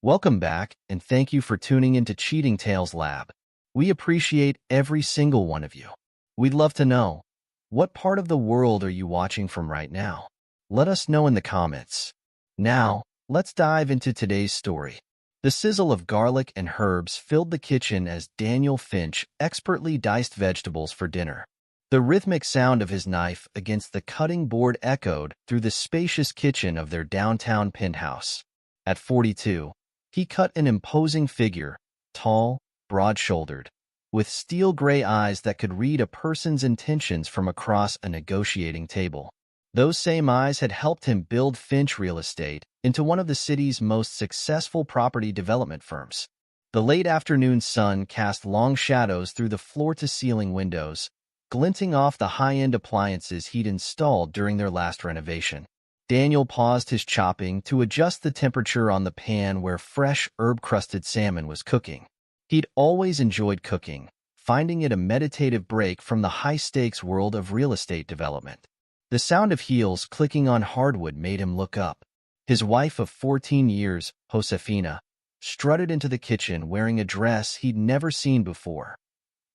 Welcome back, and thank you for tuning into Cheating Tales Lab. We appreciate every single one of you. We'd love to know, what part of the world are you watching from right now? Let us know in the comments. Now, let's dive into today's story. The sizzle of garlic and herbs filled the kitchen as Daniel Finch expertly diced vegetables for dinner. The rhythmic sound of his knife against the cutting board echoed through the spacious kitchen of their downtown penthouse. At 42, he cut an imposing figure, tall, broad-shouldered, with steel-gray eyes that could read a person's intentions from across a negotiating table. Those same eyes had helped him build Finch Real Estate into one of the city's most successful property development firms. The late afternoon sun cast long shadows through the floor-to-ceiling windows, glinting off the high-end appliances he'd installed during their last renovation. Daniel paused his chopping to adjust the temperature on the pan where fresh, herb-crusted salmon was cooking. He'd always enjoyed cooking, finding it a meditative break from the high-stakes world of real estate development. The sound of heels clicking on hardwood made him look up. His wife of 14 years, Josefina, strutted into the kitchen wearing a dress he'd never seen before.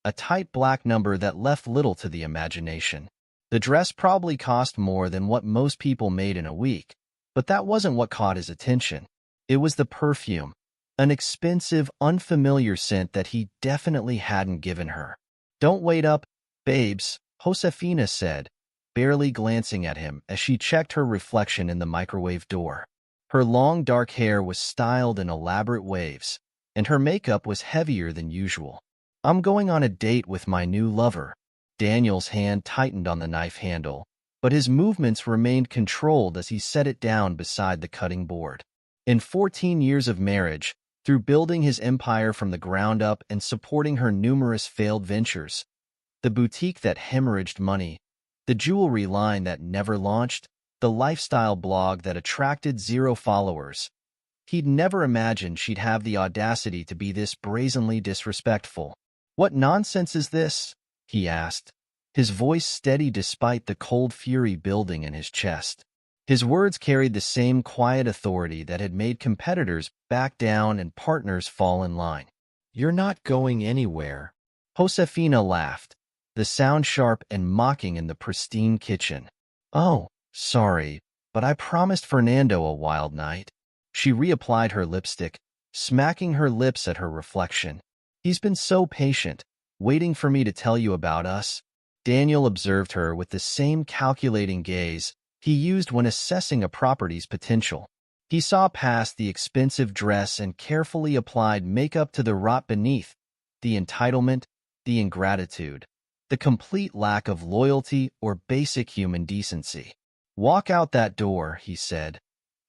A tight black number that left little to the imagination. The dress probably cost more than what most people made in a week, but that wasn't what caught his attention. It was the perfume, an expensive, unfamiliar scent that he definitely hadn't given her. "Don't wait up, babes," Josefina said, barely glancing at him as she checked her reflection in the microwave door. Her long dark hair was styled in elaborate waves, and her makeup was heavier than usual. "I'm going on a date with my new lover." Daniel's hand tightened on the knife handle, but his movements remained controlled as he set it down beside the cutting board. In 14 years of marriage, through building his empire from the ground up and supporting her numerous failed ventures, the boutique that hemorrhaged money, the jewelry line that never launched, the lifestyle blog that attracted zero followers, he'd never imagined she'd have the audacity to be this brazenly disrespectful. "What nonsense is this?" he asked, his voice steady despite the cold fury building in his chest. His words carried the same quiet authority that had made competitors back down and partners fall in line. "You're not going anywhere." Josefina laughed, the sound sharp and mocking in the pristine kitchen. "Oh, sorry, but I promised Fernando a wild night." She reapplied her lipstick, smacking her lips at her reflection. "He's been so patient, waiting for me to tell you about us." Daniel observed her with the same calculating gaze he used when assessing a property's potential. He saw past the expensive dress and carefully applied makeup to the rot beneath, the entitlement, the ingratitude, the complete lack of loyalty or basic human decency. "Walk out that door," he said,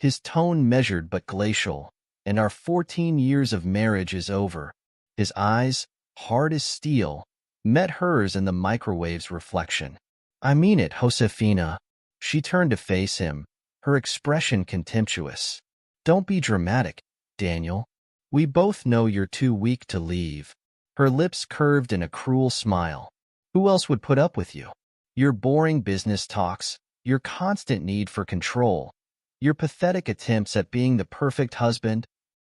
his tone measured but glacial, "and our 14 years of marriage is over." His eyes, hard as steel, met hers in the microwave's reflection. "I mean it, Josefina." She turned to face him, her expression contemptuous. "Don't be dramatic, Daniel. We both know you're too weak to leave." Her lips curved in a cruel smile. "Who else would put up with you? Your boring business talks, your constant need for control, your pathetic attempts at being the perfect husband."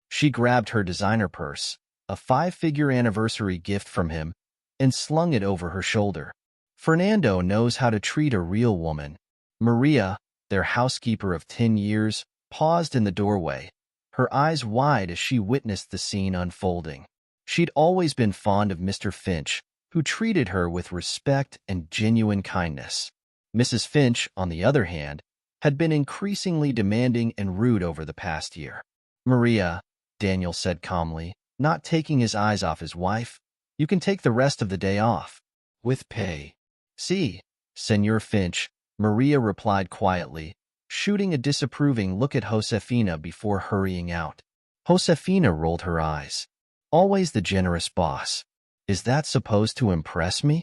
She grabbed her designer purse, a 5-figure anniversary gift from him, and slung it over her shoulder. "Fernando knows how to treat a real woman." Maria, their housekeeper of 10 years, paused in the doorway, her eyes wide as she witnessed the scene unfolding. She'd always been fond of Mr. Finch, who treated her with respect and genuine kindness. Mrs. Finch, on the other hand, had been increasingly demanding and rude over the past year. "Maria," Daniel said calmly, not taking his eyes off his wife, "you can take the rest of the day off. With pay." "See, Senor Finch," Maria replied quietly, shooting a disapproving look at Josefina before hurrying out. Josefina rolled her eyes. "Always the generous boss. Is that supposed to impress me?"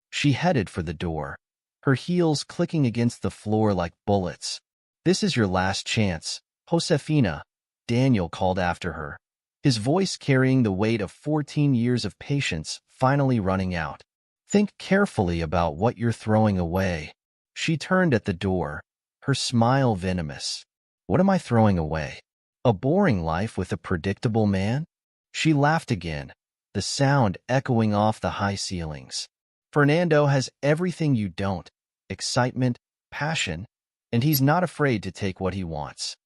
She headed for the door, her heels clicking against the floor like bullets. "This is your last chance, Josefina," Daniel called after her, his voice carrying the weight of 14 years of patience finally running out. "Think carefully about what you're throwing away." She turned at the door, her smile venomous. "What am I throwing away?" A boring life with a predictable man? She laughed again, the sound echoing off the high ceilings. Fernando has everything you don't: excitement, passion, and he's not afraid to take what he wants.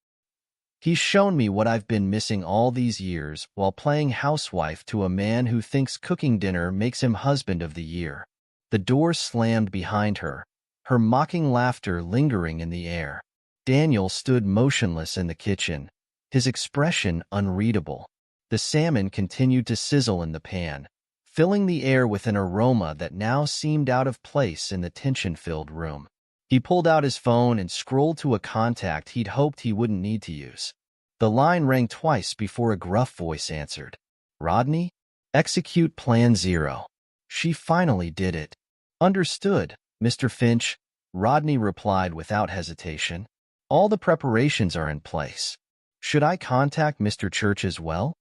He's shown me what I've been missing all these years while playing housewife to a man who thinks cooking dinner makes him husband of the year. The door slammed behind her, her mocking laughter lingering in the air. Daniel stood motionless in the kitchen, his expression unreadable. The salmon continued to sizzle in the pan, filling the air with an aroma that now seemed out of place in the tension-filled room. He pulled out his phone and scrolled to a contact he'd hoped he wouldn't need to use. The line rang twice before a gruff voice answered. Rodney? Execute Plan 0. She finally did it. Understood, Mr. Finch, Rodney replied without hesitation. All the preparations are in place. Should I contact Mr. Church as well?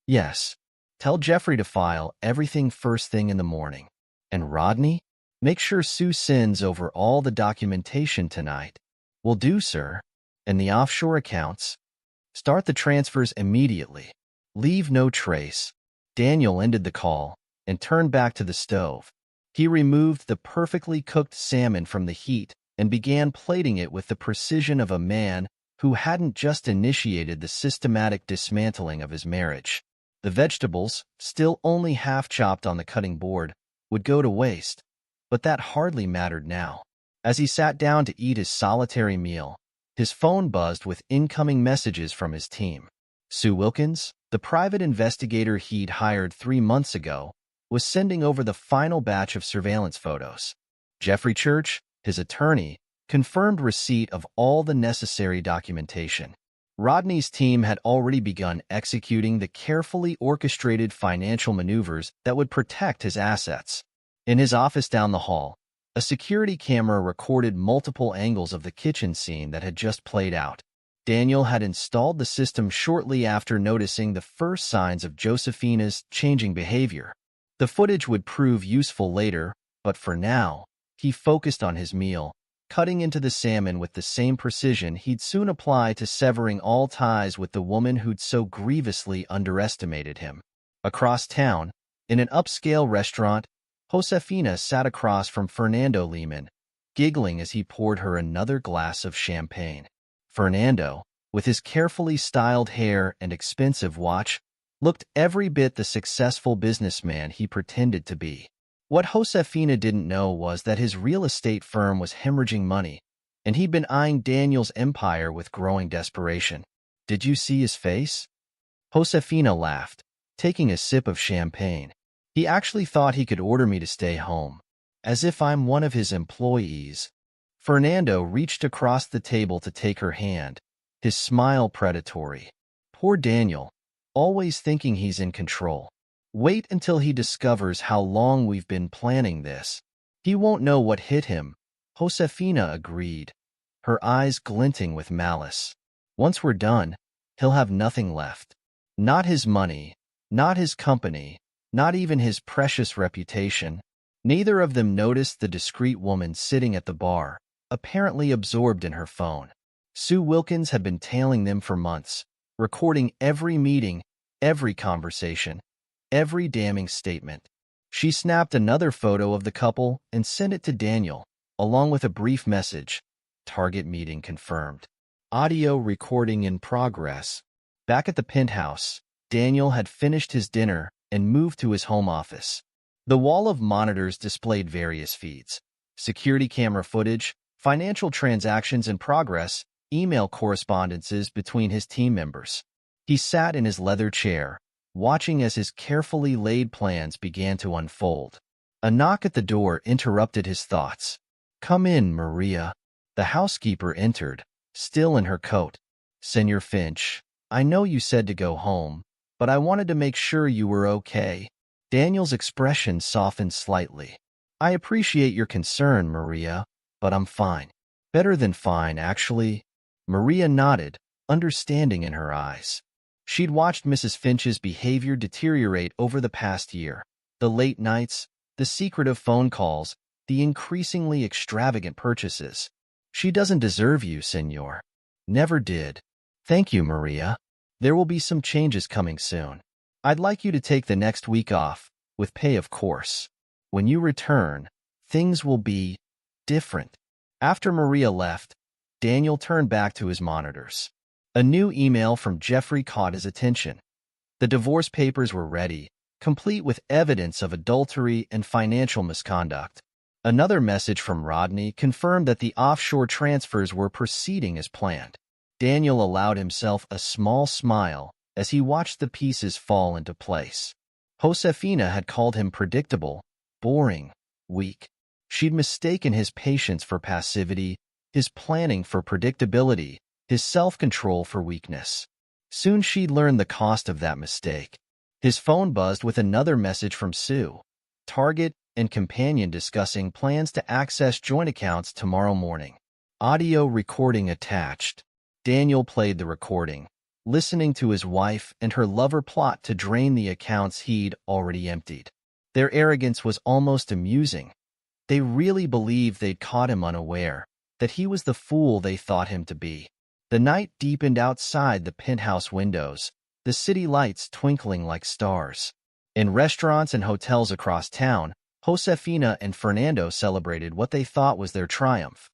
Yes. Tell Jeffrey to file everything first thing in the morning. And Rodney? Make sure Sue sends over all the documentation tonight. Will do, sir. And the offshore accounts? Start the transfers immediately. Leave no trace. Daniel ended the call and turned back to the stove. He removed the perfectly cooked salmon from the heat and began plating it with the precision of a man who hadn't just initiated the systematic dismantling of his marriage. The vegetables, still only half chopped on the cutting board, would go to waste, but that hardly mattered now. As he sat down to eat his solitary meal, his phone buzzed with incoming messages from his team. Sue Wilkins, the private investigator he'd hired 3 months ago, was sending over the final batch of surveillance photos. Jeffrey Church, his attorney, confirmed receipt of all the necessary documentation. Rodney's team had already begun executing the carefully orchestrated financial maneuvers that would protect his assets. In his office down the hall, a security camera recorded multiple angles of the kitchen scene that had just played out. Daniel had installed the system shortly after noticing the first signs of Josefina's changing behavior. The footage would prove useful later, but for now, he focused on his meal, cutting into the salmon with the same precision he'd soon apply to severing all ties with the woman who'd so grievously underestimated him. Across town, in an upscale restaurant, Josefina sat across from Fernando Lehman, giggling as he poured her another glass of champagne. Fernando, with his carefully styled hair and expensive watch, looked every bit the successful businessman he pretended to be. What Josefina didn't know was that his real estate firm was hemorrhaging money, and he'd been eyeing Daniel's empire with growing desperation. Did you see his face? Josefina laughed, taking a sip of champagne. He actually thought he could order me to stay home, as if I'm one of his employees. Fernando reached across the table to take her hand, his smile predatory. Poor Daniel, always thinking he's in control. Wait until he discovers how long we've been planning this. He won't know what hit him, Josefina agreed, her eyes glinting with malice. Once we're done, he'll have nothing left. Not his money, not his company, not even his precious reputation. Neither of them noticed the discreet woman sitting at the bar, apparently absorbed in her phone. Sue Wilkins had been tailing them for months, recording every meeting, every conversation, every damning statement. She snapped another photo of the couple and sent it to Daniel, along with a brief message. Target meeting confirmed. Audio recording in progress. Back at the penthouse, Daniel had finished his dinner and moved to his home office. The wall of monitors displayed various feeds: security camera footage, financial transactions in progress, email correspondences between his team members. He sat in his leather chair, watching as his carefully laid plans began to unfold. A knock at the door interrupted his thoughts. Come in, Maria. The housekeeper entered, still in her coat. Senor Finch, I know you said to go home, but I wanted to make sure you were okay. Daniel's expression softened slightly. I appreciate your concern, Maria, but I'm fine. Better than fine, actually. Maria nodded, understanding in her eyes. She'd watched Mrs. Finch's behavior deteriorate over the past year. The late nights, the secretive phone calls, the increasingly extravagant purchases. She doesn't deserve you, senor. Never did. Thank you, Maria. There will be some changes coming soon. I'd like you to take the next week off, with pay of course. When you return, things will be different. After Maria left, Daniel turned back to his monitors. A new email from Jeffrey caught his attention. The divorce papers were ready, complete with evidence of adultery and financial misconduct. Another message from Rodney confirmed that the offshore transfers were proceeding as planned. Daniel allowed himself a small smile as he watched the pieces fall into place. Josefina had called him predictable, boring, weak. She'd mistaken his patience for passivity, his planning for predictability, his self-control for weakness. Soon she'd learn the cost of that mistake. His phone buzzed with another message from Sue. Target and companion discussing plans to access joint accounts tomorrow morning. Audio recording attached. Daniel played the recording, listening to his wife and her lover plot to drain the accounts he'd already emptied. Their arrogance was almost amusing. They really believed they'd caught him unaware, that he was the fool they thought him to be. The night deepened outside the penthouse windows, the city lights twinkling like stars. In restaurants and hotels across town, Josefina and Fernando celebrated what they thought was their triumph,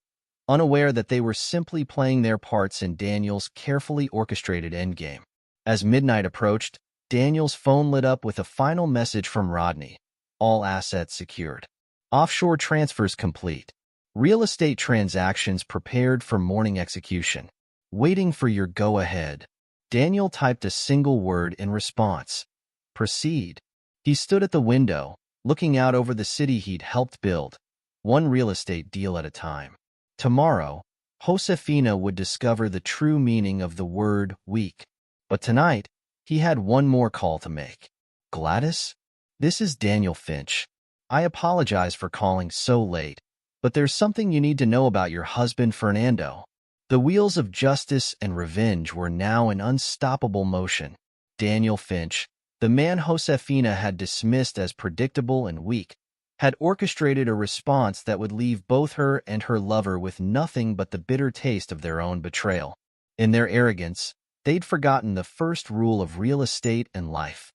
unaware that they were simply playing their parts in Daniel's carefully orchestrated endgame. As midnight approached, Daniel's phone lit up with a final message from Rodney. All assets secured. Offshore transfers complete. Real estate transactions prepared for morning execution. Waiting for your go-ahead. Daniel typed a single word in response. Proceed. He stood at the window, looking out over the city he'd helped build, one real estate deal at a time. Tomorrow, Josefina would discover the true meaning of the word weak. But tonight, he had one more call to make. Gladys? This is Daniel Finch. I apologize for calling so late, but there's something you need to know about your husband, Fernando. The wheels of justice and revenge were now in unstoppable motion. Daniel Finch, the man Josefina had dismissed as predictable and weak, had orchestrated a response that would leave both her and her lover with nothing but the bitter taste of their own betrayal. In their arrogance, they'd forgotten the first rule of real estate and life.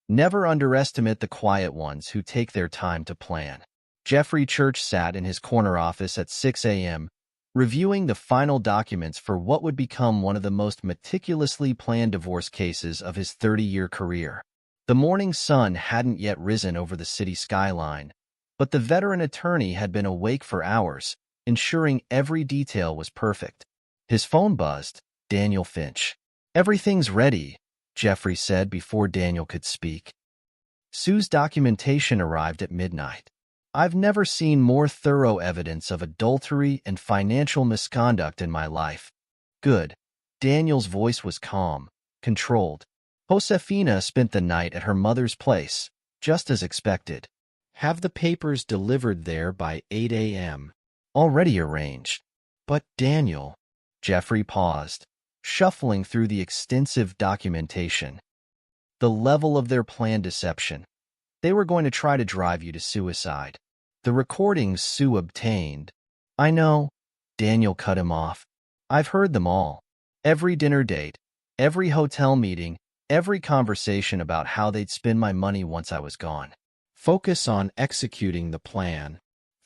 Never underestimate the quiet ones who take their time to plan. Jeffrey Church sat in his corner office at 6 a.m., reviewing the final documents for what would become one of the most meticulously planned divorce cases of his 30-year career. The morning sun hadn't yet risen over the city skyline, but the veteran attorney had been awake for hours, ensuring every detail was perfect. His phone buzzed. Daniel Finch. Everything's ready, Jeffrey said before Daniel could speak. Sue's documentation arrived at midnight. I've never seen more thorough evidence of adultery and financial misconduct in my life. Good. Daniel's voice was calm, controlled. Josefina spent the night at her mother's place, just as expected. Have the papers delivered there by 8 a.m. Already arranged. But Daniel... Jeffrey paused, shuffling through the extensive documentation. The level of their planned deception. They were going to try to drive you to suicide. The recordings Sue obtained. I know. Daniel cut him off. I've heard them all. Every dinner date, every hotel meeting, every conversation about how they'd spend my money once I was gone. Focus on executing the plan.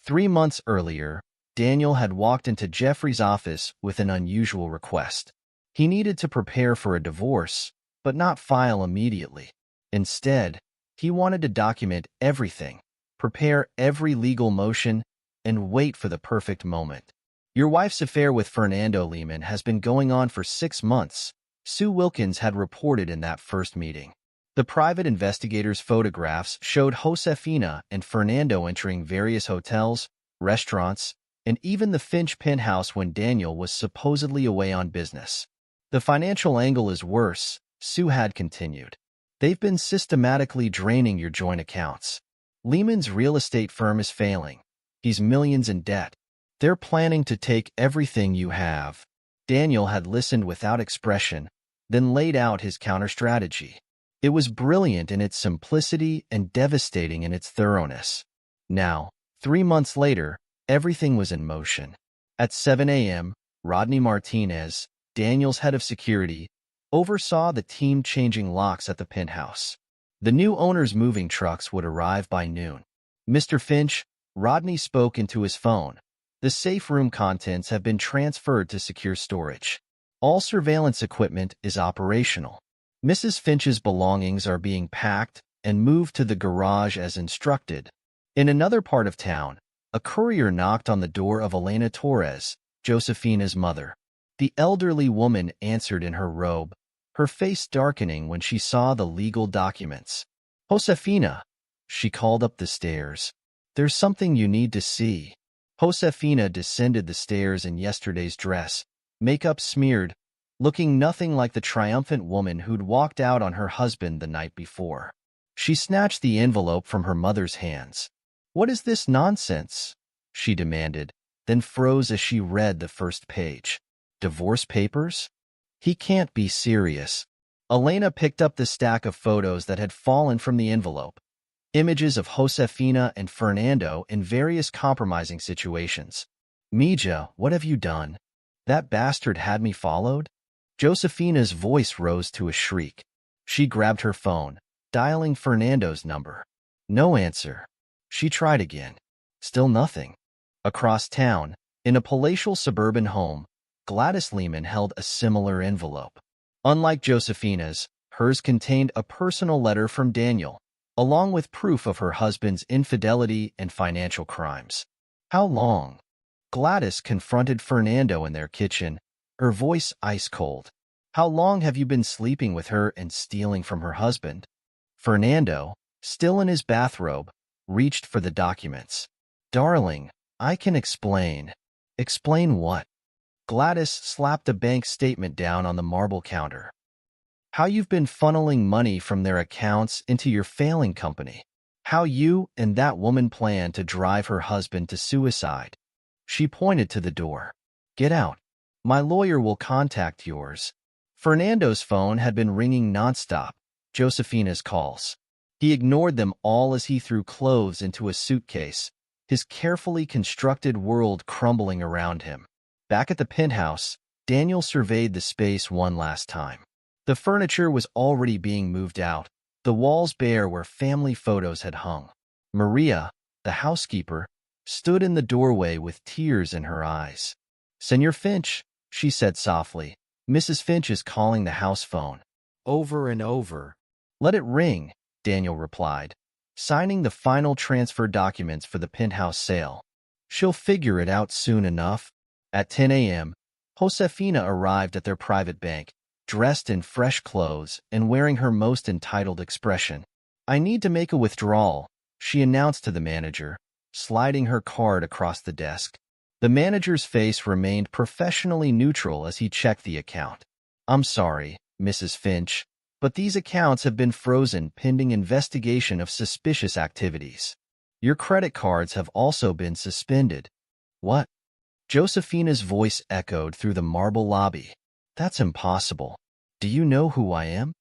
3 months earlier, Daniel had walked into Jeffrey's office with an unusual request. He needed to prepare for a divorce, but not file immediately. Instead, he wanted to document everything, prepare every legal motion, and wait for the perfect moment. Your wife's affair with Fernando Lehman has been going on for 6 months, Sue Wilkins had reported in that first meeting. The private investigator's photographs showed Josefina and Fernando entering various hotels, restaurants, and even the Finch penthouse when Daniel was supposedly away on business. The financial angle is worse, Sue had continued. They've been systematically draining your joint accounts. Lehman's real estate firm is failing. He's millions in debt. They're planning to take everything you have. Daniel had listened without expression, then laid out his counter-strategy. It was brilliant in its simplicity and devastating in its thoroughness. Now, 3 months later, everything was in motion. At 7 a.m., Rodney Martinez, Daniel's head of security, oversaw the team changing locks at the penthouse. The new owner's moving trucks would arrive by noon. Mr. Finch, Rodney spoke into his phone. The safe room contents have been transferred to secure storage. All surveillance equipment is operational. Mrs. Finch's belongings are being packed and moved to the garage as instructed. In another part of town, a courier knocked on the door of Elena Torres, Josefina's mother. The elderly woman answered in her robe, her face darkening when she saw the legal documents. "Josefina," she called up the stairs. "There's something you need to see." Josefina descended the stairs in yesterday's dress, makeup smeared, looking nothing like the triumphant woman who'd walked out on her husband the night before. She snatched the envelope from her mother's hands. "What is this nonsense?" she demanded, then froze as she read the first page. "Divorce papers? He can't be serious." Elena picked up the stack of photos that had fallen from the envelope. Images of Josefina and Fernando in various compromising situations. "Mija, what have you done? That bastard had me followed?" Josefina's voice rose to a shriek. She grabbed her phone, dialing Fernando's number. No answer. She tried again. Still nothing. Across town, in a palatial suburban home, Gladys Lehman held a similar envelope. Unlike Josefina's, hers contained a personal letter from Daniel, along with proof of her husband's infidelity and financial crimes. "How long?" Gladys confronted Fernando in their kitchen, her voice ice-cold. "How long have you been sleeping with her and stealing from her husband?" Fernando, still in his bathrobe, reached for the documents. "Darling, I can explain." "Explain what?" Gladys slapped a bank statement down on the marble counter. "How you've been funneling money from their accounts into your failing company. How you and that woman plan to drive her husband to suicide." She pointed to the door. "Get out. My lawyer will contact yours." Fernando's phone had been ringing nonstop, Josefina's calls. He ignored them all as he threw clothes into a suitcase, his carefully constructed world crumbling around him. Back at the penthouse, Daniel surveyed the space one last time. The furniture was already being moved out, the walls bare where family photos had hung. Maria, the housekeeper, stood in the doorway with tears in her eyes. "Senor Finch," she said softly, "Mrs. Finch is calling the house phone." Over and over. "Let it ring," Daniel replied, signing the final transfer documents for the penthouse sale. "She'll figure it out soon enough." At 10 a.m., Josefina arrived at their private bank, dressed in fresh clothes and wearing her most entitled expression. "I need to make a withdrawal," she announced to the manager, sliding her card across the desk. The manager's face remained professionally neutral as he checked the account. "I'm sorry, Mrs. Finch, but these accounts have been frozen pending investigation of suspicious activities. Your credit cards have also been suspended." "What?" Josefina's voice echoed through the marble lobby. "That's impossible. Do you know who I am?"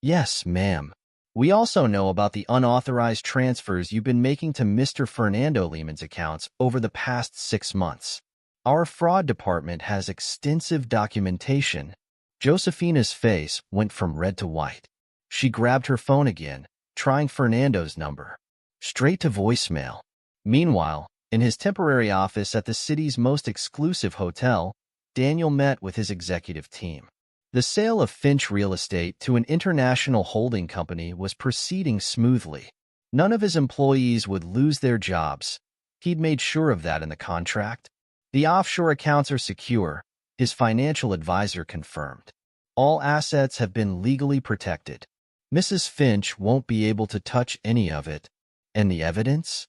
"Yes, ma'am. We also know about the unauthorized transfers you've been making to Mr. Fernando Lehman's accounts over the past 6 months. Our fraud department has extensive documentation." Josefina's face went from red to white. She grabbed her phone again, trying Fernando's number. Straight to voicemail. Meanwhile, in his temporary office at the city's most exclusive hotel, Daniel met with his executive team. The sale of Finch Real Estate to an international holding company was proceeding smoothly. None of his employees would lose their jobs. He'd made sure of that in the contract. "The offshore accounts are secure," his financial advisor confirmed. "All assets have been legally protected. Mrs. Finch won't be able to touch any of it." "And the evidence?"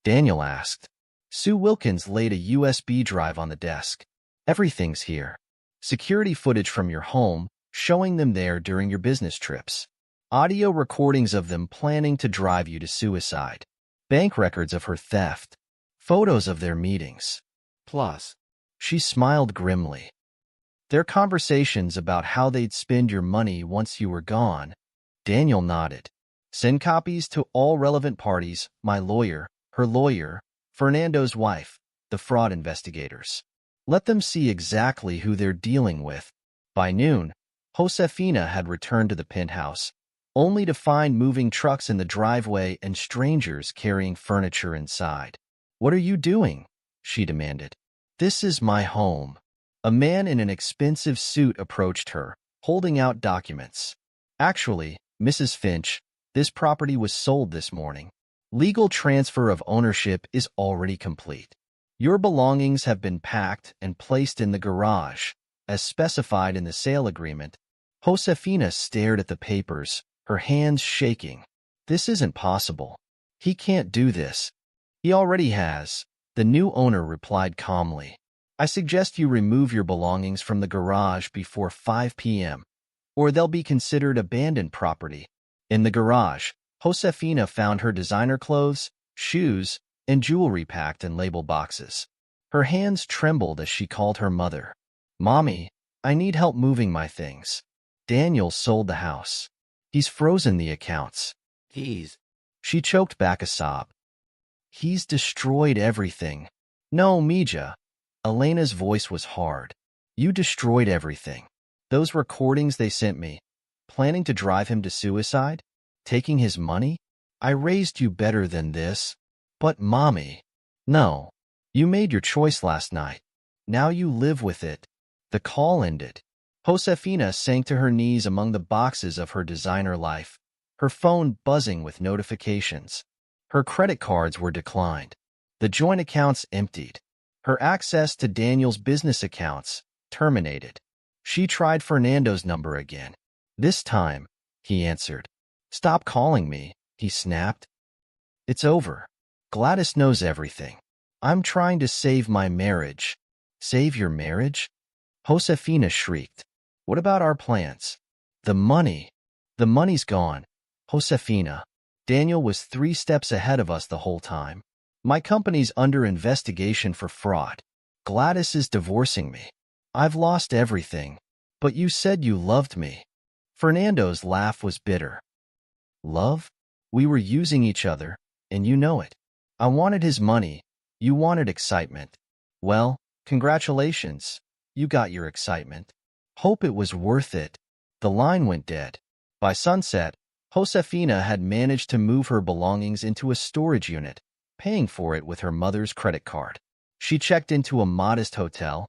Daniel asked. Sue Wilkins laid a USB drive on the desk. "Everything's here. Security footage from your home, showing them there during your business trips. Audio recordings of them planning to drive you to suicide. Bank records of her theft. Photos of their meetings. Plus," she smiled grimly, "their conversations about how they'd spend your money once you were gone." Daniel nodded. "Send copies to all relevant parties, my lawyer, her lawyer, Fernando's wife, the fraud investigators. Let them see exactly who they're dealing with." By noon, Josefina had returned to the penthouse, only to find moving trucks in the driveway and strangers carrying furniture inside. "What are you doing?" she demanded. "This is my home." A man in an expensive suit approached her, holding out documents. "Actually, Mrs. Finch, this property was sold this morning. Legal transfer of ownership is already complete. Your belongings have been packed and placed in the garage, as specified in the sale agreement." Josefina stared at the papers, her hands shaking. "This isn't possible. He can't do this." "He already has," the new owner replied calmly. "I suggest you remove your belongings from the garage before 5 p.m., or they'll be considered abandoned property." In the garage, Josefina found her designer clothes, shoes, and jewelry packed in label boxes. Her hands trembled as she called her mother. "Mommy, I need help moving my things. Daniel sold the house. He's frozen the accounts." She choked back a sob. "He's destroyed everything." "No, Mija." Elena's voice was hard. "You destroyed everything. Those recordings they sent me. Planning to drive him to suicide? Taking his money? I raised you better than this." "But, Mommy." "No. You made your choice last night. Now you live with it." The call ended. Josefina sank to her knees among the boxes of her designer life, her phone buzzing with notifications. Her credit cards were declined. The joint accounts emptied. Her access to Daniel's business accounts terminated. She tried Fernando's number again. This time, he answered. "Stop calling me," he snapped. "It's over. Gladys knows everything. I'm trying to save my marriage." "Save your marriage?" Josefina shrieked. "What about our plans? The money." "The money's gone, Josefina. Daniel was 3 steps ahead of us the whole time. My company's under investigation for fraud. Gladys is divorcing me. I've lost everything. But you said you loved me." Fernando's laugh was bitter. "Love? We were using each other, and you know it. I wanted his money. You wanted excitement. Well, congratulations. You got your excitement. Hope it was worth it." The line went dead. By sunset, Josefina had managed to move her belongings into a storage unit, paying for it with her mother's credit card. She checked into a modest hotel,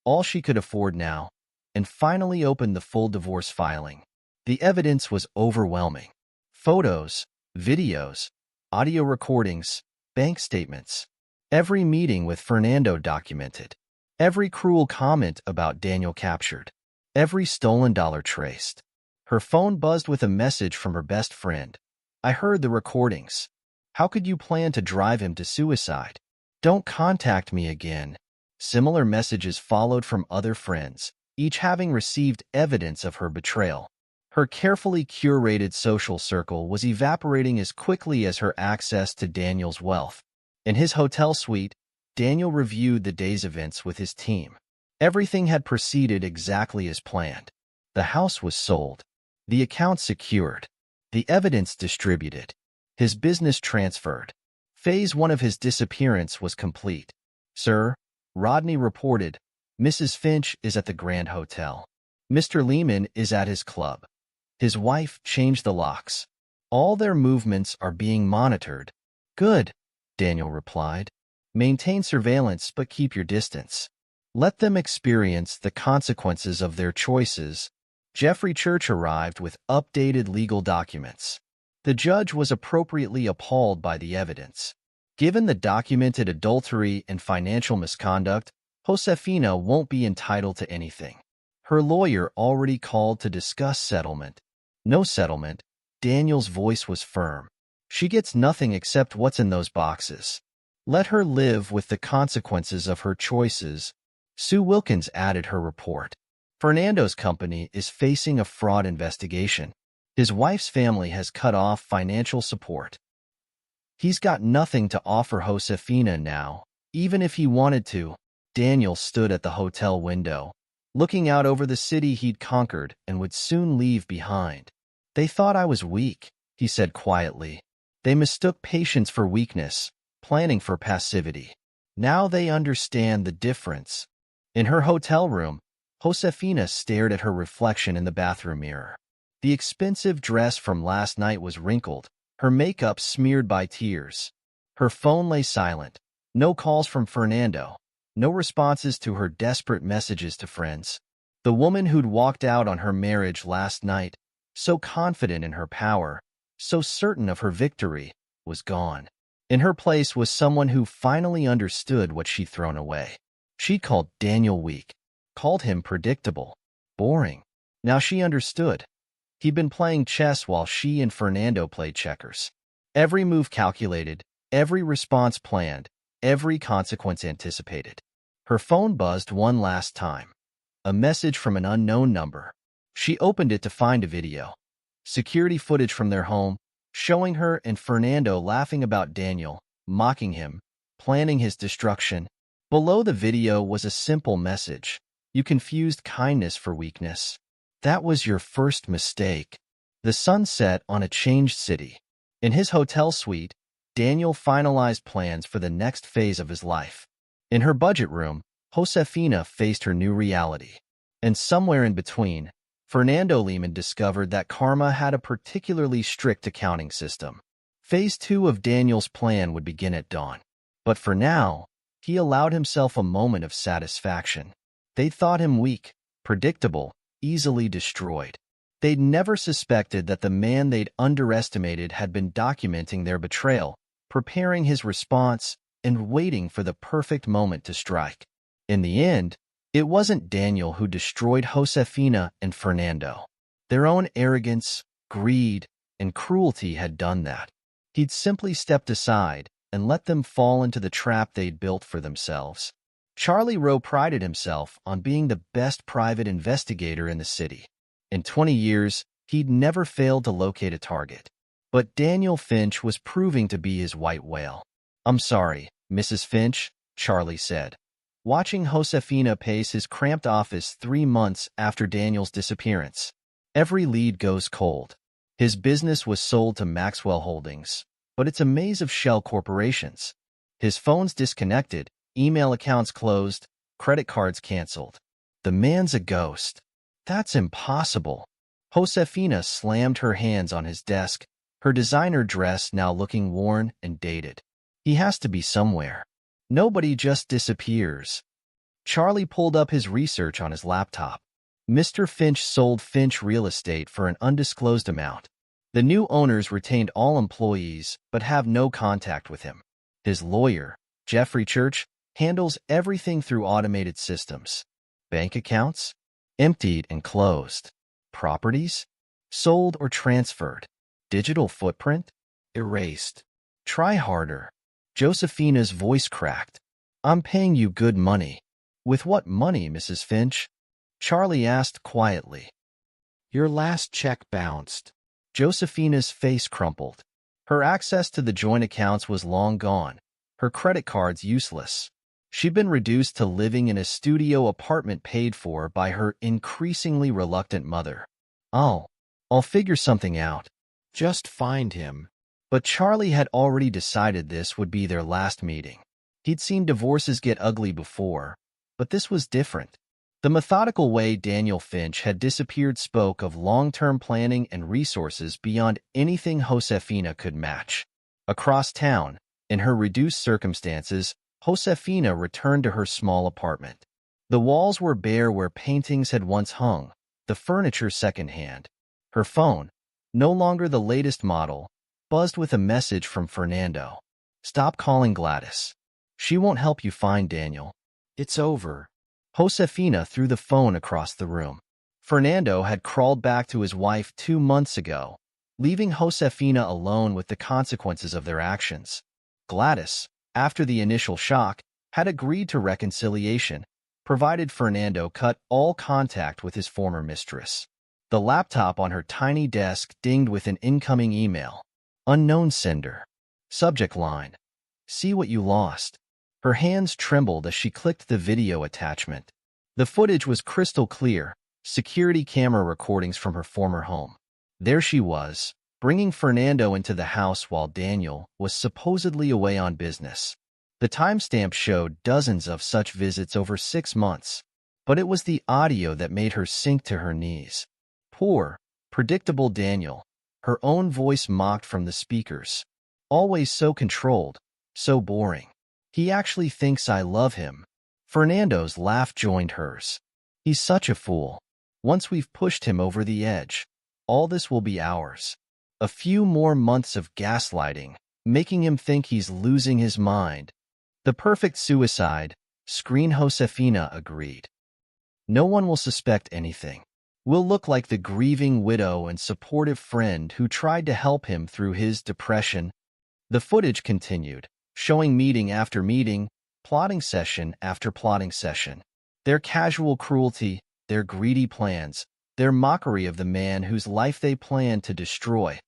all she could afford now, and finally opened the full divorce filing. The evidence was overwhelming. Photos, videos, audio recordings, bank statements. Every meeting with Fernando documented. Every cruel comment about Daniel captured. Every stolen dollar traced. Her phone buzzed with a message from her best friend. "I heard the recordings. How could you plan to drive him to suicide? Don't contact me again." Similar messages followed from other friends, each having received evidence of her betrayal. Her carefully curated social circle was evaporating as quickly as her access to Daniel's wealth. In his hotel suite, Daniel reviewed the day's events with his team. Everything had proceeded exactly as planned. The house was sold, the account secured, the evidence distributed, his business transferred. Phase 1 of his disappearance was complete. "Sir," Rodney reported, "Mrs. Finch is at the Grand Hotel. Mr. Lehman is at his club. His wife changed the locks. All their movements are being monitored." "Good," Daniel replied. "Maintain surveillance, but keep your distance. Let them experience the consequences of their choices." Jeffrey Church arrived with updated legal documents. The judge was appropriately appalled by the evidence. Given the documented adultery and financial misconduct, Josefina won't be entitled to anything. Her lawyer already called to discuss settlement. "No settlement." Daniel's voice was firm. "She gets nothing except what's in those boxes. Let her live with the consequences of her choices." Sue Wilkins added her report. "Fernando's company is facing a fraud investigation. His wife's family has cut off financial support. He's got nothing to offer Josefina now, even if he wanted to." Daniel stood at the hotel window, looking out over the city he'd conquered and would soon leave behind. "They thought I was weak," he said quietly. "They mistook patience for weakness, planning for passivity. Now they understand the difference." In her hotel room, Josefina stared at her reflection in the bathroom mirror. The expensive dress from last night was wrinkled, her makeup smeared by tears. Her phone lay silent. No calls from Fernando. No responses to her desperate messages to friends. The woman who'd walked out on her marriage last night, so confident in her power, so certain of her victory, was gone. In her place was someone who finally understood what she'd thrown away. She'd called Daniel weak, called him predictable, boring. Now she understood. He'd been playing chess while she and Fernando played checkers. Every move calculated, every response planned, every consequence anticipated. Her phone buzzed one last time. A message from an unknown number. She opened it to find a video. Security footage from their home, showing her and Fernando laughing about Daniel, mocking him, planning his destruction. Below the video was a simple message. You confused kindness for weakness. That was your first mistake. The sun set on a changed city. In his hotel suite, Daniel finalized plans for the next phase of his life. In her budget room, Josefina faced her new reality. And somewhere in between, Fernando Lehman discovered that Karma had a particularly strict accounting system. Phase 2 of Daniel's plan would begin at dawn. But for now, he allowed himself a moment of satisfaction. They thought him weak, predictable, easily destroyed. They'd never suspected that the man they'd underestimated had been documenting their betrayal, preparing his response, and waiting for the perfect moment to strike. In the end, it wasn't Daniel who destroyed Josefina and Fernando. Their own arrogance, greed, and cruelty had done that. He'd simply stepped aside and let them fall into the trap they'd built for themselves. Charlie Rowe prided himself on being the best private investigator in the city. In 20 years, he'd never failed to locate a target. But Daniel Finch was proving to be his white whale. "I'm sorry, Mrs. Finch," Charlie said, watching Josefina pace his cramped office 3 months after Daniel's disappearance. Every lead goes cold. His business was sold to Maxwell Holdings, but it's a maze of shell corporations. His phone's disconnected, email accounts closed, credit cards canceled. The man's a ghost. That's impossible. Josefina slammed her hands on his desk, her designer dress now looking worn and dated. He has to be somewhere. Nobody just disappears. Charlie pulled up his research on his laptop. Mr. Finch sold Finch Real Estate for an undisclosed amount. The new owners retained all employees but have no contact with him. His lawyer, Jeffrey Church, handles everything through automated systems. Bank accounts? Emptied and closed. Properties? Sold or transferred. Digital footprint? Erased. Try harder. Josefina's voice cracked. "I'm paying you good money." "With what money, Mrs. Finch?" Charlie asked quietly. "Your last check bounced." Josefina's face crumpled. Her access to the joint accounts was long gone, her credit cards useless. She'd been reduced to living in a studio apartment paid for by her increasingly reluctant mother. I'll figure something out. Just find him." But Charlie had already decided this would be their last meeting. He'd seen divorces get ugly before, but this was different. The methodical way Daniel Finch had disappeared spoke of long-term planning and resources beyond anything Josefina could match. Across town, in her reduced circumstances, Josefina returned to her small apartment. The walls were bare where paintings had once hung, the furniture secondhand. Her phone, no longer the latest model, buzzed with a message from Fernando. "Stop calling Gladys. She won't help you find Daniel. It's over." Josefina threw the phone across the room. Fernando had crawled back to his wife 2 months ago, leaving Josefina alone with the consequences of their actions. Gladys, after the initial shock, had agreed to reconciliation, provided Fernando cut all contact with his former mistress. The laptop on her tiny desk dinged with an incoming email. Unknown sender. Subject line: "See what you lost." Her hands trembled as she clicked the video attachment. The footage was crystal clear, security camera recordings from her former home. There she was, bringing Fernando into the house while Daniel was supposedly away on business. The timestamp showed dozens of such visits over 6 months. But it was the audio that made her sink to her knees. Poor, predictable Daniel, her own voice mocked from the speakers. Always so controlled, so boring. He actually thinks I love him. Fernando's laugh joined hers. He's such a fool. Once we've pushed him over the edge, all this will be ours. A few more months of gaslighting, making him think he's losing his mind. The perfect suicide, Screen Josefina agreed. No one will suspect anything. We'll look like the grieving widow and supportive friend who tried to help him through his depression. The footage continued, showing meeting after meeting, plotting session after plotting session. Their casual cruelty, their greedy plans, their mockery of the man whose life they planned to destroy,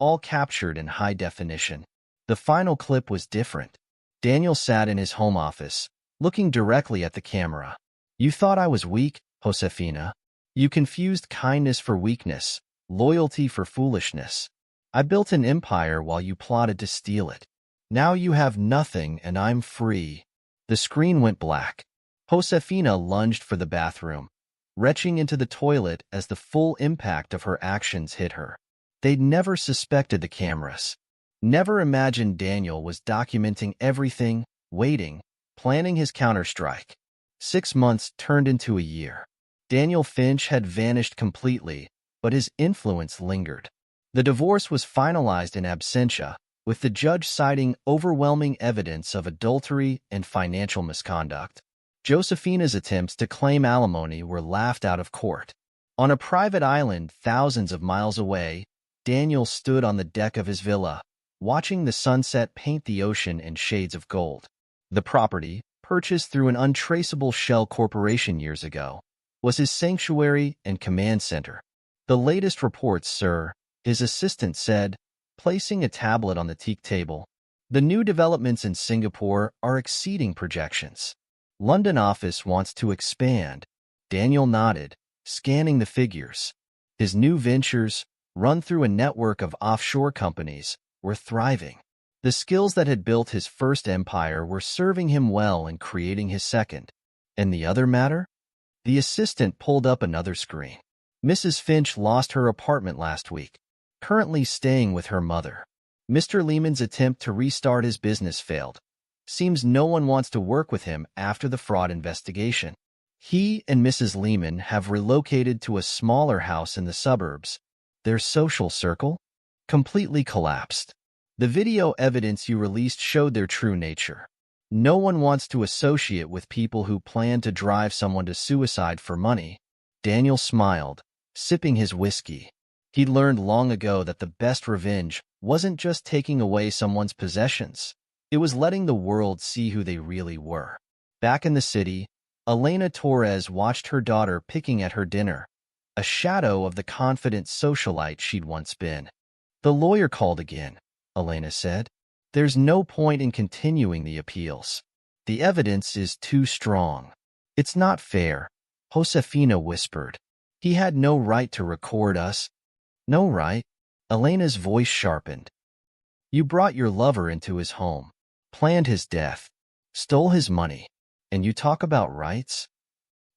all captured in high definition. The final clip was different. Daniel sat in his home office, looking directly at the camera. You thought I was weak, Josefina. You confused kindness for weakness, loyalty for foolishness. I built an empire while you plotted to steal it. Now you have nothing and I'm free. The screen went black. Josefina lunged for the bathroom, retching into the toilet as the full impact of her actions hit her. They'd never suspected the cameras. Never imagined Daniel was documenting everything, waiting, planning his counterstrike. 6 months turned into a year. Daniel Finch had vanished completely, but his influence lingered. The divorce was finalized in absentia, with the judge citing overwhelming evidence of adultery and financial misconduct. Josefina's attempts to claim alimony were laughed out of court. On a private island thousands of miles away, Daniel stood on the deck of his villa, watching the sunset paint the ocean in shades of gold. The property, purchased through an untraceable shell corporation years ago, was his sanctuary and command center. The latest reports, sir, his assistant said, placing a tablet on the teak table. The new developments in Singapore are exceeding projections. London office wants to expand. Daniel nodded, scanning the figures. His new ventures, run through a network of offshore companies, were thriving. The skills that had built his first empire were serving him well in creating his second. And the other matter? The assistant pulled up another screen. Mrs. Finch lost her apartment last week, currently staying with her mother. Mr. Lehman's attempt to restart his business failed. Seems no one wants to work with him after the fraud investigation. He and Mrs. Lehman have relocated to a smaller house in the suburbs. Their social circle completely collapsed. The video evidence you released showed their true nature. No one wants to associate with people who plan to drive someone to suicide for money. Daniel smiled, sipping his whiskey. He'd learned long ago that the best revenge wasn't just taking away someone's possessions. It was letting the world see who they really were. Back in the city, Elena Torres watched her daughter picking at her dinner, a shadow of the confident socialite she'd once been. The lawyer called again, Elena said. There's no point in continuing the appeals. The evidence is too strong. It's not fair, Josefina whispered. He had no right to record us. No right? Elena's voice sharpened. You brought your lover into his home, planned his death, stole his money, and you talk about rights?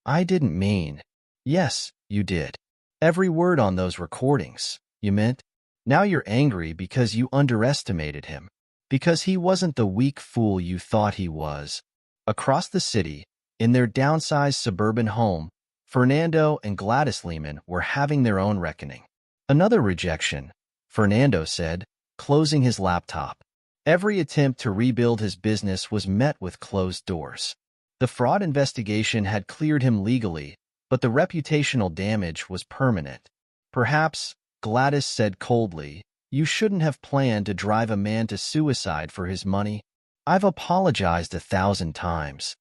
I didn't mean. Yes, you did. Every word on those recordings, you meant. Now you're angry because you underestimated him. Because he wasn't the weak fool you thought he was. Across the city, in their downsized suburban home, Fernando and Gladys Lehman were having their own reckoning. Another rejection, Fernando said, closing his laptop. Every attempt to rebuild his business was met with closed doors. The fraud investigation had cleared him legally, but the reputational damage was permanent. Perhaps, Gladys said coldly, you shouldn't have planned to drive a man to suicide for his money. I've apologized 1,000 times.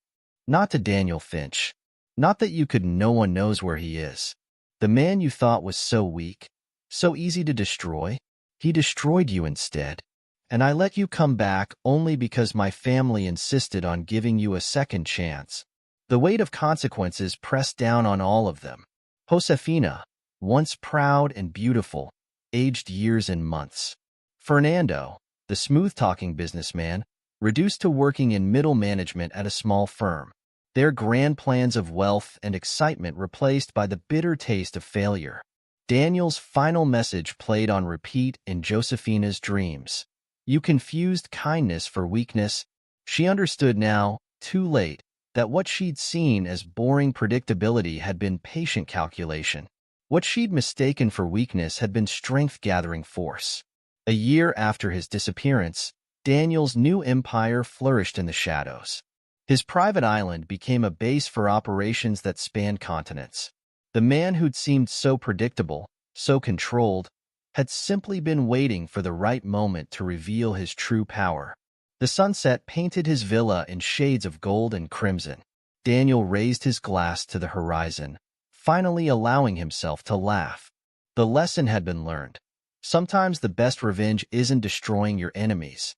Not to Daniel Finch. Not that you could. No one knows where he is. The man you thought was so weak, so easy to destroy, he destroyed you instead. And I let you come back only because my family insisted on giving you a second chance. The weight of consequences pressed down on all of them. Josefina, once proud and beautiful, aged years and months. Fernando, the smooth-talking businessman, reduced to working in middle management at a small firm. their grand plans of wealth and excitement replaced by the bitter taste of failure. Daniel's final message played on repeat in Josefina's dreams. You confused kindness for weakness. She understood now, too late, that what she'd seen as boring predictability had been patient calculation. What she'd mistaken for weakness had been strength-gathering force. A year after his disappearance, Daniel's new empire flourished in the shadows. His private island became a base for operations that spanned continents. The man who'd seemed so predictable, so controlled, had simply been waiting for the right moment to reveal his true power. The sunset painted his villa in shades of gold and crimson. Daniel raised his glass to the horizon, finally allowing himself to laugh. The lesson had been learned. Sometimes the best revenge isn't destroying your enemies.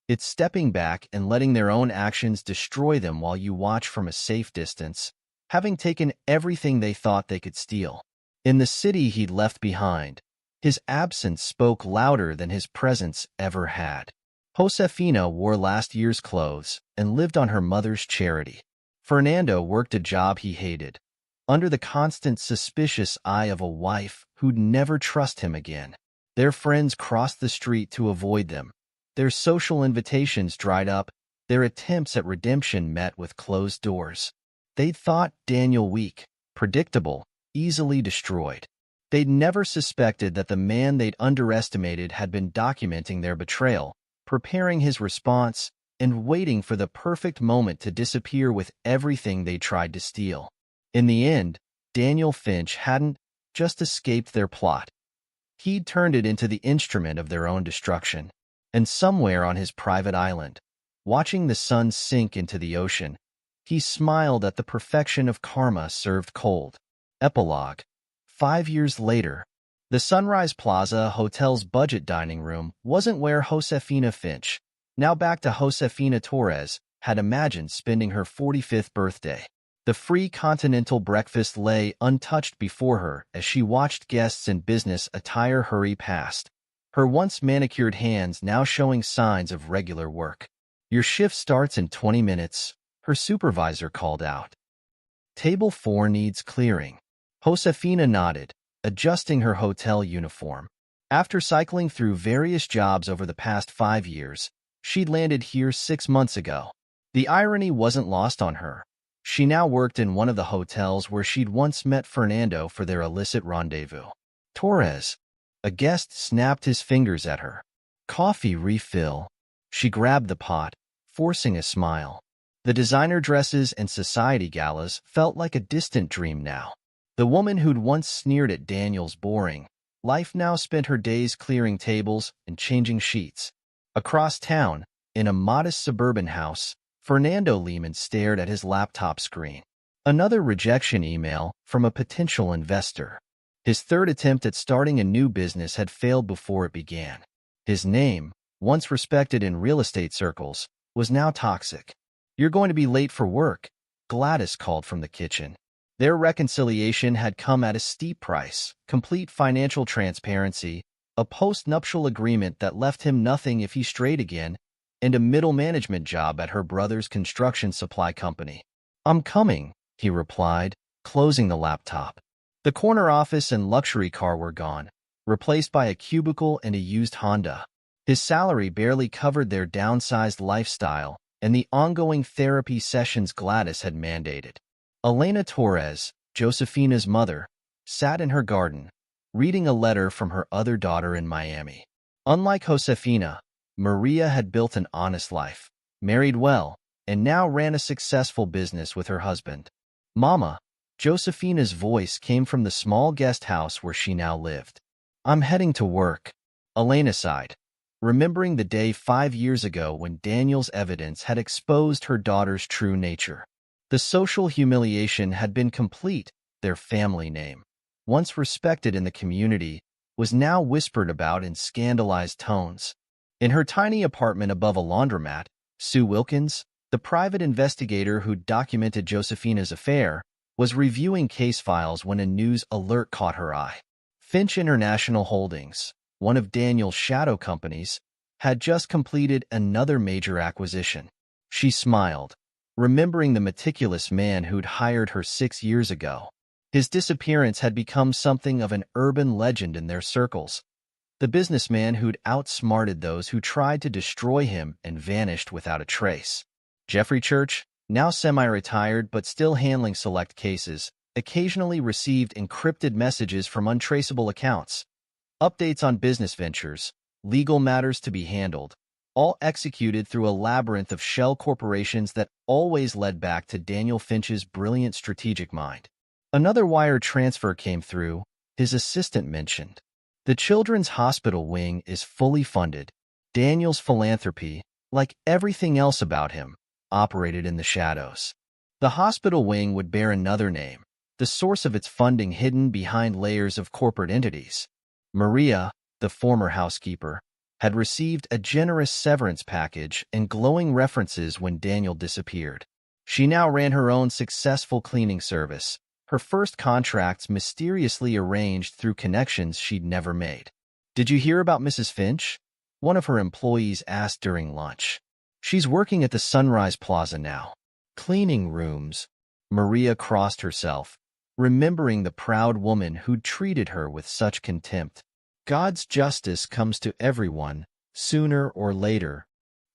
It's stepping back and letting their own actions destroy them while you watch from a safe distance, having taken everything they thought they could steal. In the city he'd left behind, his absence spoke louder than his presence ever had. Josefina wore last year's clothes and lived on her mother's charity. Fernando worked a job he hated, under the constant suspicious eye of a wife who'd never trust him again. Their friends crossed the street to avoid them. Their social invitations dried up, their attempts at redemption met with closed doors. They'd thought Daniel weak, predictable, easily destroyed. They'd never suspected that the man they'd underestimated had been documenting their betrayal, preparing his response, and waiting for the perfect moment to disappear with everything they tried to steal. In the end, Daniel Finch hadn't just escaped their plot. He'd turned it into the instrument of their own destruction. And somewhere on his private island, watching the sun sink into the ocean, he smiled at the perfection of karma served cold. Epilogue. 5 years later, the Sunrise Plaza Hotel's budget dining room wasn't where Josefina Finch, now back to Josefina Torres, had imagined spending her 45th birthday. The free continental breakfast lay untouched before her as she watched guests in business attire hurry past, her once manicured hands now showing signs of regular work. Your shift starts in 20 minutes, her supervisor called out. Table 4 needs clearing. Josefina nodded, adjusting her hotel uniform. After cycling through various jobs over the past 5 years, she'd landed here 6 months ago. The irony wasn't lost on her. She now worked in one of the hotels where she'd once met Fernando for their illicit rendezvous. Torres. A guest snapped his fingers at her. Coffee refill. She grabbed the pot, forcing a smile. The designer dresses and society galas felt like a distant dream now. The woman who'd once sneered at Daniel's boring life now spent her days clearing tables and changing sheets. Across town, in a modest suburban house, Fernando Lehman stared at his laptop screen. Another rejection email from a potential investor. His third attempt at starting a new business had failed before it began. His name, once respected in real estate circles, was now toxic. You're going to be late for work, Gladys called from the kitchen. Their reconciliation had come at a steep price, complete financial transparency, a post-nuptial agreement that left him nothing if he strayed again, and a middle management job at her brother's construction supply company. I'm coming, he replied, closing the laptop. The corner office and luxury car were gone, replaced by a cubicle and a used Honda. His salary barely covered their downsized lifestyle and the ongoing therapy sessions Gladys had mandated. Elena Torres, Josefina's mother, sat in her garden, reading a letter from her other daughter in Miami. Unlike Josefina, Maria had built an honest life, married well, and now ran a successful business with her husband. Mama, Josefina's voice came from the small guest house where she now lived. I'm heading to work. Elena sighed, remembering the day 5 years ago when Daniel's evidence had exposed her daughter's true nature. The social humiliation had been complete. Their family name, once respected in the community, was now whispered about in scandalized tones. In her tiny apartment above a laundromat, Sue Wilkins, the private investigator who documented Josefina's affair, was reviewing case files when a news alert caught her eye. Finch International Holdings, one of Daniel's shadow companies, had just completed another major acquisition. She smiled, remembering the meticulous man who'd hired her 6 years ago. His disappearance had become something of an urban legend in their circles. The businessman who'd outsmarted those who tried to destroy him and vanished without a trace. Jeffrey Church, now semi-retired but still handling select cases, occasionally received encrypted messages from untraceable accounts, updates on business ventures, legal matters to be handled, all executed through a labyrinth of shell corporations that always led back to Daniel Finch's brilliant strategic mind. Another wire transfer came through, his assistant mentioned. The Children's Hospital wing is fully funded. Daniel's philanthropy, like everything else about him, operated in the shadows. The hospital wing would bear another name, the source of its funding hidden behind layers of corporate entities. Maria, the former housekeeper, had received a generous severance package and glowing references when Daniel disappeared. She now ran her own successful cleaning service, her first contracts mysteriously arranged through connections she'd never made. "Did you hear about Mrs. Finch?" one of her employees asked during lunch. "She's working at the Sunrise Plaza now." Cleaning rooms. Maria crossed herself, remembering the proud woman who'd treated her with such contempt. God's justice comes to everyone, sooner or later.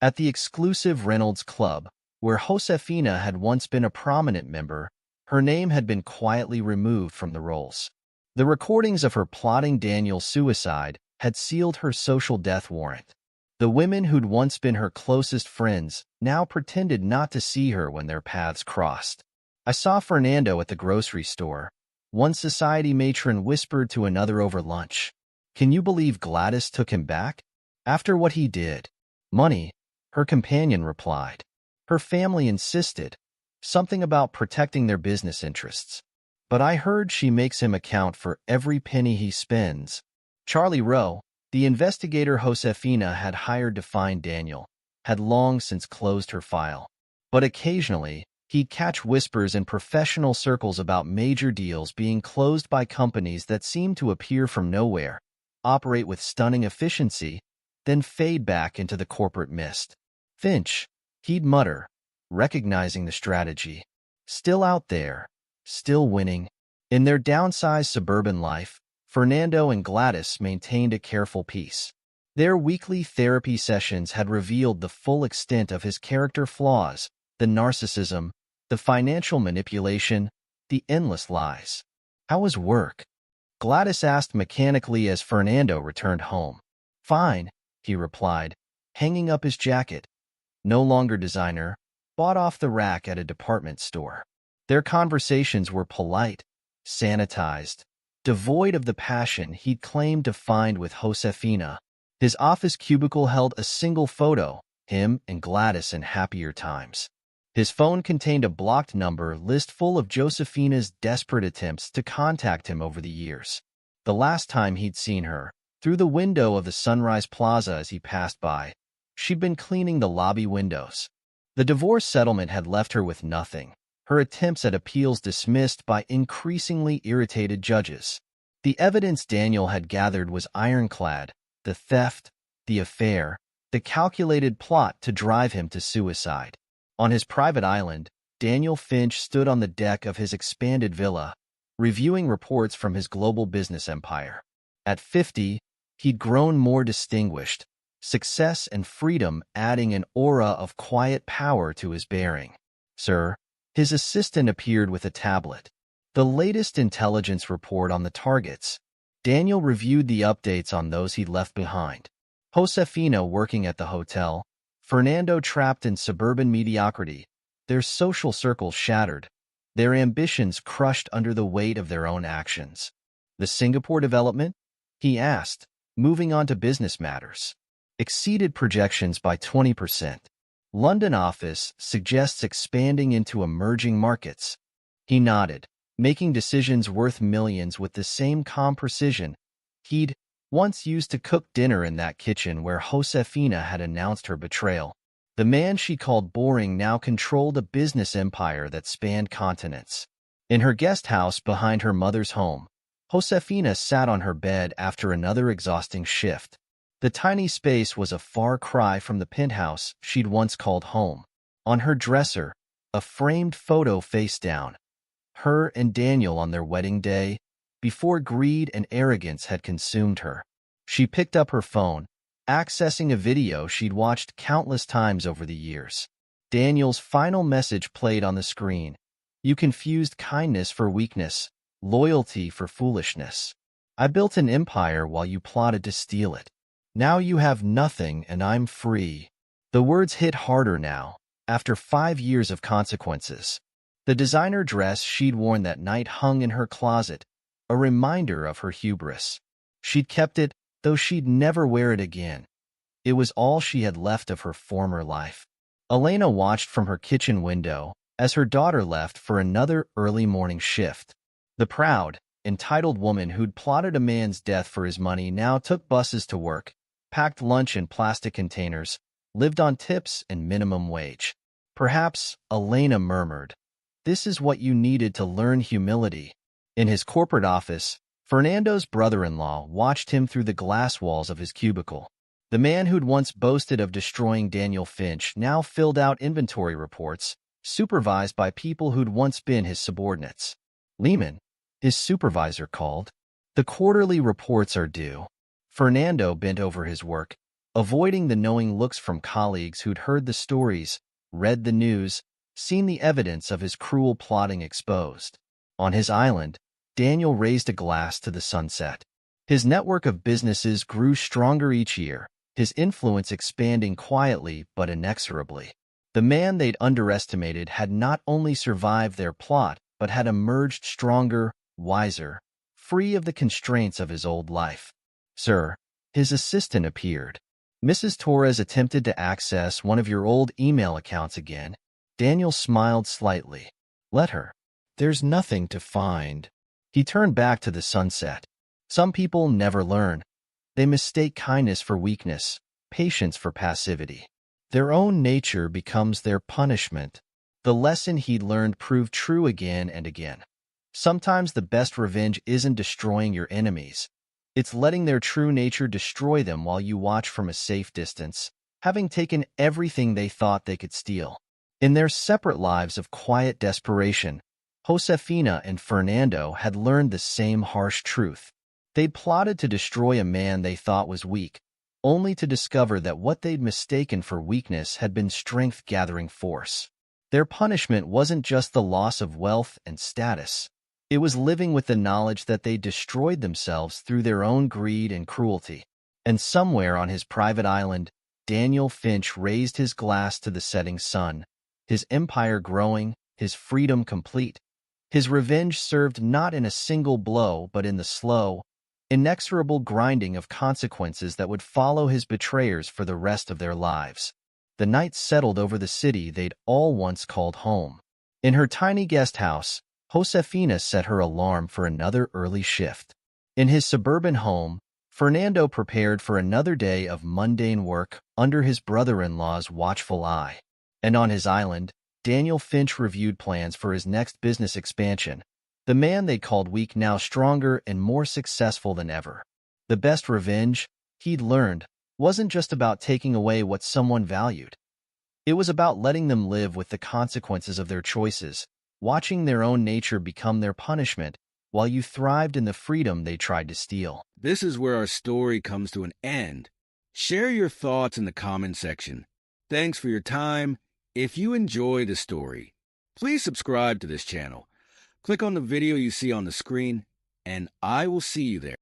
At the exclusive Reynolds Club, where Josefina had once been a prominent member, her name had been quietly removed from the rolls. The recordings of her plotting Daniel's suicide had sealed her social death warrant. The women who'd once been her closest friends now pretended not to see her when their paths crossed. "I saw Fernando at the grocery store," one society matron whispered to another over lunch. "Can you believe Gladys took him back? After what he did?" "Money," her companion replied. "Her family insisted. Something about protecting their business interests. But I heard she makes him account for every penny he spends." Charlie Rowe, the investigator Josefina had hired to find Daniel, had long since closed her file. But occasionally, he'd catch whispers in professional circles about major deals being closed by companies that seemed to appear from nowhere, operate with stunning efficiency, then fade back into the corporate mist. "Finch," he'd mutter, recognizing the strategy. Still out there, still winning. In their downsized suburban life, Fernando and Gladys maintained a careful peace. Their weekly therapy sessions had revealed the full extent of his character flaws, the narcissism, the financial manipulation, the endless lies. "How was work?" Gladys asked mechanically as Fernando returned home. "Fine," he replied, hanging up his jacket. No longer designer, bought off the rack at a department store. Their conversations were polite, sanitized, devoid of the passion he'd claimed to find with Josefina. His office cubicle held a single photo, him and Gladys in happier times. His phone contained a blocked number list full of Josefina's desperate attempts to contact him over the years. The last time he'd seen her, through the window of the Sunrise Plaza as he passed by, she'd been cleaning the lobby windows. The divorce settlement had left her with nothing, her attempts at appeals dismissed by increasingly irritated judges. The evidence Daniel had gathered was ironclad: the theft, the affair, the calculated plot to drive him to suicide. On his private island, Daniel Finch stood on the deck of his expanded villa, reviewing reports from his global business empire. At 50, he'd grown more distinguished, success and freedom adding an aura of quiet power to his bearing. "Sir," his assistant appeared with a tablet. The latest intelligence report on the targets. Daniel reviewed the updates on those he'd left behind. Josefina working at the hotel, Fernando trapped in suburban mediocrity, their social circles shattered, their ambitions crushed under the weight of their own actions. "The Singapore development?" he asked, moving on to business matters. "Exceeded projections by 20%. London office suggests expanding into emerging markets." He nodded, making decisions worth millions with the same calm precision he'd once used to cook dinner in that kitchen where Josefina had announced her betrayal. The man she called boring now controlled a business empire that spanned continents. In her guest house behind her mother's home, Josefina sat on her bed after another exhausting shift. The tiny space was a far cry from the penthouse she'd once called home. On her dresser, a framed photo face down, her and Daniel on their wedding day, before greed and arrogance had consumed her. She picked up her phone, accessing a video she'd watched countless times over the years. Daniel's final message played on the screen. You confused kindness for weakness, loyalty for foolishness. I built an empire while you plotted to steal it. Now you have nothing and I'm free. The words hit harder now, after 5 years of consequences. The designer dress she'd worn that night hung in her closet, a reminder of her hubris. She'd kept it, though she'd never wear it again. It was all she had left of her former life. Elena watched from her kitchen window as her daughter left for another early morning shift. The proud, entitled woman who'd plotted a man's death for his money now took buses to work, packed lunch in plastic containers, lived on tips and minimum wage. Perhaps, Elena murmured, this is what you needed to learn humility. In his corporate office, Fernando's brother-in-law watched him through the glass walls of his cubicle. The man who'd once boasted of destroying Daniel Finch now filled out inventory reports, supervised by people who'd once been his subordinates. Lehman, his supervisor, called. The quarterly reports are due. Fernando bent over his work, avoiding the knowing looks from colleagues who'd heard the stories, read the news, seen the evidence of his cruel plotting exposed. On his island, Daniel raised a glass to the sunset. His network of businesses grew stronger each year, his influence expanding quietly but inexorably. The man they'd underestimated had not only survived their plot, but had emerged stronger, wiser, free of the constraints of his old life. Sir, his assistant appeared. Mrs. Torres attempted to access one of your old email accounts again. Daniel smiled slightly. Let her. There's nothing to find. He turned back to the sunset. Some people never learn. They mistake kindness for weakness, patience for passivity. Their own nature becomes their punishment. The lesson he'd learned proved true again and again. Sometimes the best revenge isn't destroying your enemies. It's letting their true nature destroy them while you watch from a safe distance, having taken everything they thought they could steal. In their separate lives of quiet desperation, Josefina and Fernando had learned the same harsh truth. They'd plotted to destroy a man they thought was weak, only to discover that what they'd mistaken for weakness had been strength-gathering force. Their punishment wasn't just the loss of wealth and status. It was living with the knowledge that they destroyed themselves through their own greed and cruelty. And somewhere on his private island, Daniel Finch raised his glass to the setting sun, his empire growing, his freedom complete. His revenge served not in a single blow, but in the slow, inexorable grinding of consequences that would follow his betrayers for the rest of their lives. The night settled over the city they'd all once called home. In her tiny guest house, Josefina set her alarm for another early shift. In his suburban home, Fernando prepared for another day of mundane work under his brother-in-law's watchful eye. And on his island, Daniel Finch reviewed plans for his next business expansion. The man they called weak now stronger and more successful than ever. The best revenge, he'd learned, wasn't just about taking away what someone valued. It was about letting them live with the consequences of their choices, watching their own nature become their punishment, while you thrived in the freedom they tried to steal. This is where our story comes to an end. Share your thoughts in the comment section. Thanks for your time. If you enjoy the story, please subscribe to this channel. Click on the video you see on the screen, and I will see you there.